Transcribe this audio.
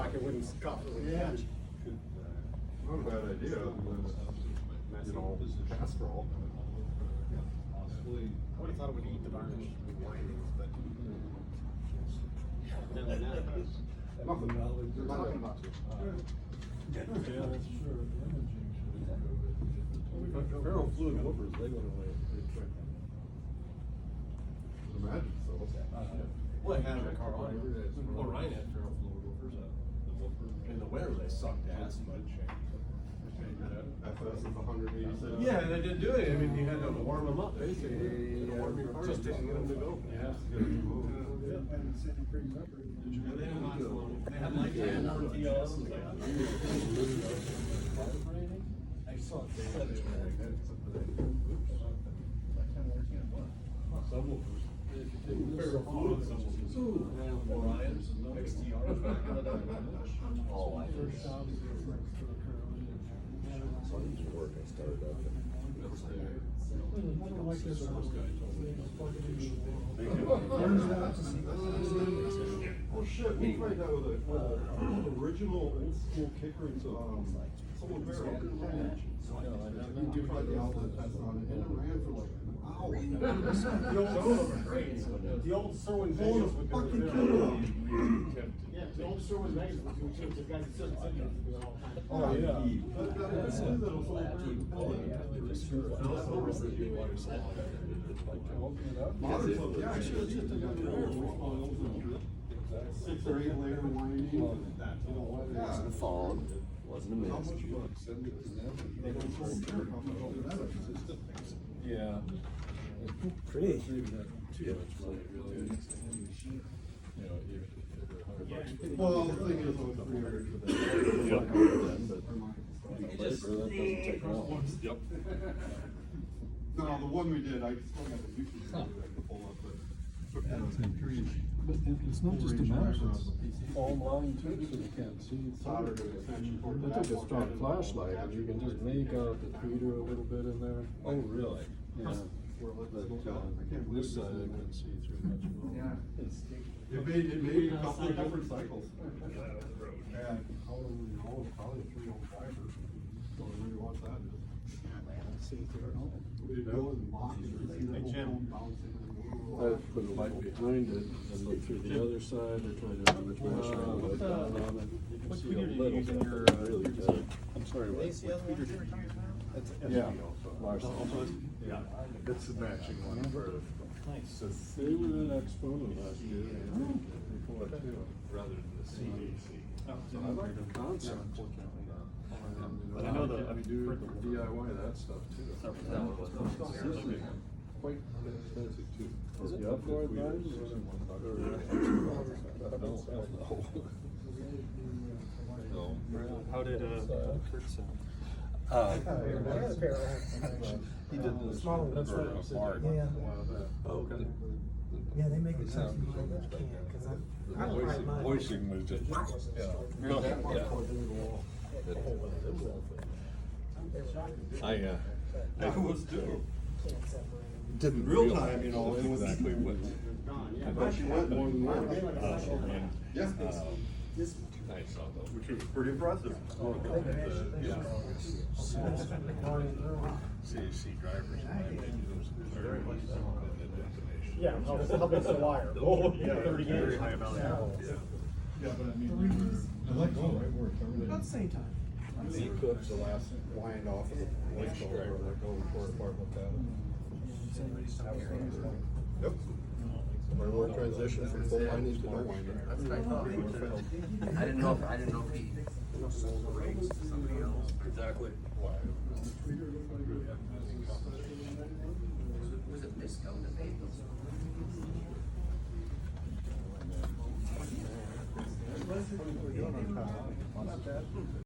rock, it wouldn't cut, it wouldn't catch. Not a bad idea, you know, casserole. I would have thought it would eat the varnish windings, but. Other than that, Nothing, they're talking about you. Yeah, that's true. Feral fluid whoopers, they went away. Imagine so. Well, I had a car on it. Well, Ryan had feral fluid whoopers, the whoopers. In the winter, they sucked ass, but. FS is 186. Yeah, and they didn't do it. I mean, you had to warm them up, basically. Just didn't get them to go. Yeah. They had like 10 tortillas. I saw it. Subwoofers. Feral fluid subwoofers. Orions, XTRs back in the day. Oh, I Work I started up. Oh shit, we tried that with a original old school kicker into someone barrel. We tried the outlet test on it and it ran for like an hour. the old Sherwin Pulling Vegas a would fucking do it. killer. Yeah, the old Sherwin Vegas would do it too, the guys that still do it all the time. Oh, yeah. Modern stuff, yeah, actually, it's just a good 6 or 8 layer winding. Yeah. Wasn't a phone, wasn't a How much mist. fun. Yeah. Pretty. Well, the thing is, I was 300 for that. Yep. No, the one we did, I still have a YouTube video I could pull up, but. It's not just a mouse, it's all line too, so you can't see. Soldered an extension cord. I took a strong flashlight and you can just make out the tweeter a little bit in there. Oh, really? Yeah. But this side I couldn't see through much at all. It made a couple of different cycles. And probably 305 or don't really watch that. See through it all. We built and locked it. Hey, Jim. I put a light behind it and look through the other side, I tried to have a flashlight light down on it. You can see a little bit, really good. I'm sorry, what? Yeah, Larson. Yeah. It's a matching one for. Nice. They were in Expo last year. Before too. Rather than the CDC. I like the concept. But I know that we do DIY that stuff too. Quite expensive too. Is it upward lines No. How did Kurt sound? He did the smaller ones. for a bar. Yeah. Oh, okay. Yeah, they make it sound good. Because I don't write mine. Voicing was just, I was too. didn't Real time, you know, it was exactly what. I bet she went more than once. Yeah. I saw those, which was pretty impressive. CAC drivers. Very much so. Yeah, how big's the wire? Oh, yeah, 30 gauge. About the same time. C clips the last wind off of the link over, like over for apartment cabin. Yep. More transition from full winding to no winding. That's what I thought. I didn't know if he sold the rigs to somebody else. Exactly. Was it Visco that made those?